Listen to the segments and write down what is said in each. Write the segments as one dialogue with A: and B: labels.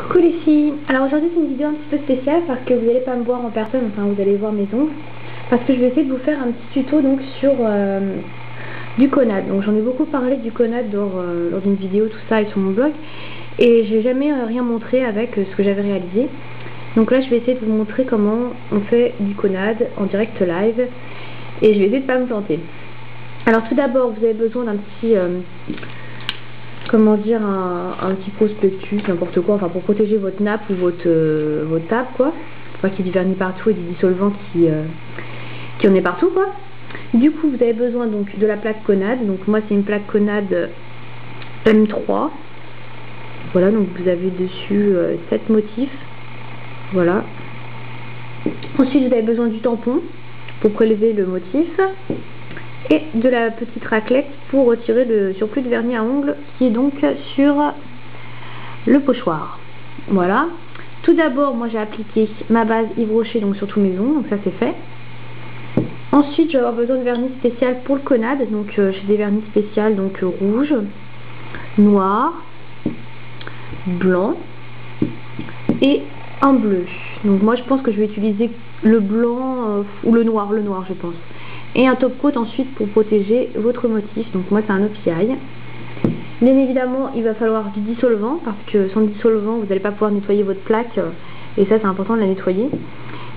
A: Coucou les filles. Alors aujourd'hui c'est une vidéo un petit peu spéciale parce que vous n'allez pas me voir en personne, enfin vous allez voir mes ongles. Parce que je vais essayer de vous faire un petit tuto donc sur du Conad. Donc j'en ai beaucoup parlé du Conad lors d'une vidéo, tout ça, et sur mon blog. Et j'ai jamais rien montré avec ce que j'avais réalisé. Donc là je vais essayer de vous montrer comment on fait du Conad en direct live. Et je vais essayer de pas me planter. Alors tout d'abord vous avez besoin d'un petit... comment dire, un petit prospectus, n'importe quoi, enfin pour protéger votre nappe ou votre table, quoi, pour pas qu'il y ait du vernis partout et du dissolvant qui en est partout, quoi. Du coup vous avez besoin donc de la plaque Conad. Donc moi c'est une plaque Conad M3. Voilà, donc vous avez dessus 7 motifs. Voilà. Ensuite vous avez besoin du tampon pour prélever le motif et de la petite raclette pour retirer le surplus de vernis à ongles qui est donc sur le pochoir. Voilà. Tout d'abord moi j'ai appliqué ma base Yves Rocher donc sur tous mes ongles, donc ça c'est fait. Ensuite je vais avoir besoin de vernis spécial pour le Conad, donc j'ai des vernis spéciaux donc rouge, noir, blanc et un bleu. Donc moi je pense que je vais utiliser le blanc ou le noir je pense. Et un top coat ensuite pour protéger votre motif. Donc moi c'est un OPI. Bien évidemment il va falloir du dissolvant parce que sans dissolvant vous n'allez pas pouvoir nettoyer votre plaque. Et ça c'est important de la nettoyer.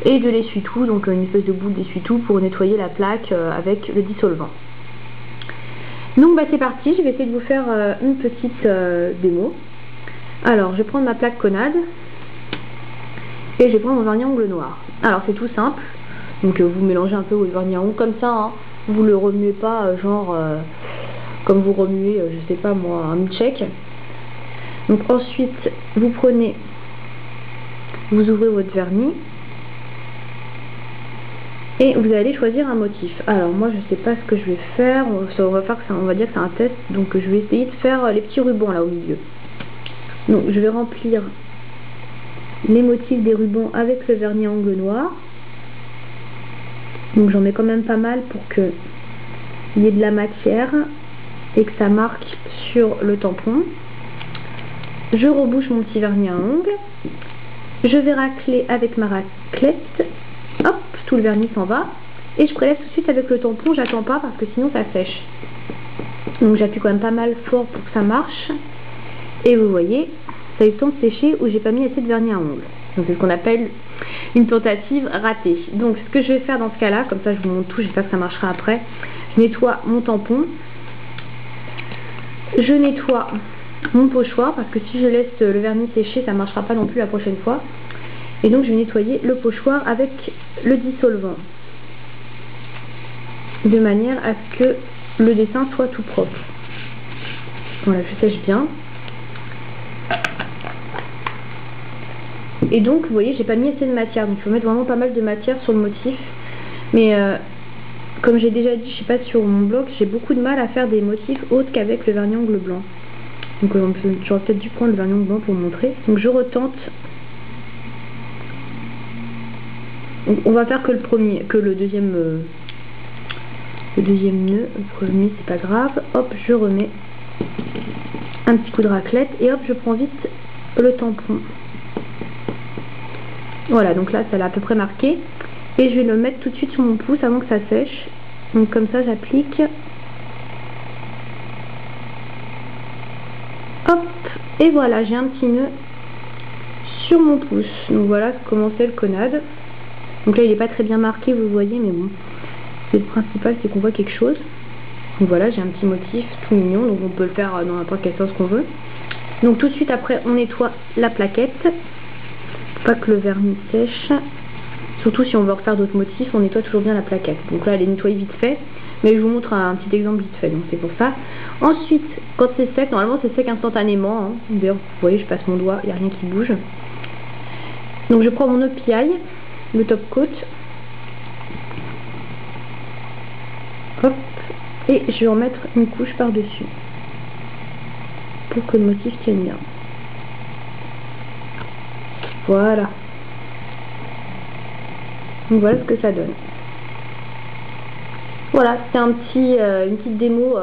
A: Et de l'essuie-tout, donc une espèce de boule d'essuie-tout pour nettoyer la plaque avec le dissolvant. Donc bah c'est parti, je vais essayer de vous faire une petite démo. Alors je vais prendre ma plaque Conad. Et je vais prendre mon vernis à ongles noir. Alors c'est tout simple. Donc vous mélangez un peu votre vernis à ongles comme ça, hein. Vous le remuez pas genre comme vous remuez, je sais pas moi, un milkshake. Donc ensuite vous prenez, vous ouvrez votre vernis et vous allez choisir un motif. Alors moi je sais pas ce que je vais faire, on va dire que c'est un test, donc je vais essayer de faire les petits rubans là au milieu. Donc je vais remplir les motifs des rubans avec le vernis à ongles noir. Donc j'en mets quand même pas mal pour que il y ait de la matière et que ça marque sur le tampon. Je rebouche mon petit vernis à ongles. Je vais racler avec ma raclette. Hop, tout le vernis s'en va. Et je prélève tout de suite avec le tampon, j'attends pas parce que sinon ça sèche. Donc j'appuie quand même pas mal fort pour que ça marche. Et vous voyez, ça a eu le temps de sécher où j'ai pas mis assez de vernis à ongles. Donc c'est ce qu'on appelle une tentative ratée. Donc ce que je vais faire dans ce cas là, comme ça je vous montre tout, j'espère que ça marchera après. Je nettoie mon tampon, je nettoie mon pochoir parce que si je laisse le vernis sécher ça ne marchera pas non plus la prochaine fois. Et donc je vais nettoyer le pochoir avec le dissolvant de manière à ce que le dessin soit tout propre. Voilà, je sèche bien. Et donc vous voyez j'ai pas mis assez de matière, donc il faut mettre vraiment pas mal de matière sur le motif. Mais comme j'ai déjà dit, je sais pas, sur mon blog, j'ai beaucoup de mal à faire des motifs autres qu'avec le vernis à ongles blanc. Donc j'aurais peut-être dû prendre le vernis à ongles blanc pour vous montrer. Donc je retente. Donc, on va faire que le deuxième nœud. Le premier c'est pas grave. Hop, je remets un petit coup de raclette et hop je prends vite le tampon. Voilà, donc là ça l'a à peu près marqué. Et je vais le mettre tout de suite sur mon pouce avant que ça sèche. Donc comme ça j'applique. Hop, et voilà, j'ai un petit nœud sur mon pouce. Donc voilà comment c'est le Conad. Donc là il n'est pas très bien marqué, vous voyez, mais bon. Le principal c'est qu'on voit quelque chose. Donc voilà, j'ai un petit motif tout mignon, donc on peut le faire dans n'importe quel sens qu'on veut. Donc tout de suite après on nettoie la plaquette. Pas que le vernis sèche, surtout si on veut refaire d'autres motifs, on nettoie toujours bien la plaquette. Donc là elle est nettoyée vite fait, mais je vous montre un petit exemple vite fait, donc c'est pour ça. Ensuite quand c'est sec, normalement c'est sec instantanément, hein. D'ailleurs vous voyez je passe mon doigt, il n'y a rien qui bouge. Donc je prends mon OPI, le top coat, hop, et je vais en mettre une couche par dessus pour que le motif tienne bien. Voilà. Donc voilà ce que ça donne. Voilà, c'était une petite démo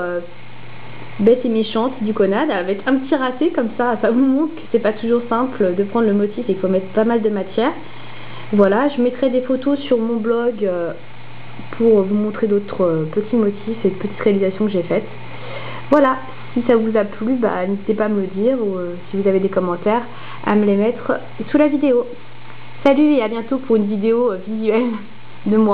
A: bête et méchante du Conad avec un petit raté comme ça vous montre que c'est pas toujours simple de prendre le motif et qu'il faut mettre pas mal de matière. Voilà, je mettrai des photos sur mon blog pour vous montrer d'autres petits motifs et petites réalisations que j'ai faites. Voilà, si ça vous a plu, n'hésitez pas à me le dire ou si vous avez des commentaires à me les mettre sous la vidéo. Salut et à bientôt pour une vidéo visuelle de moi.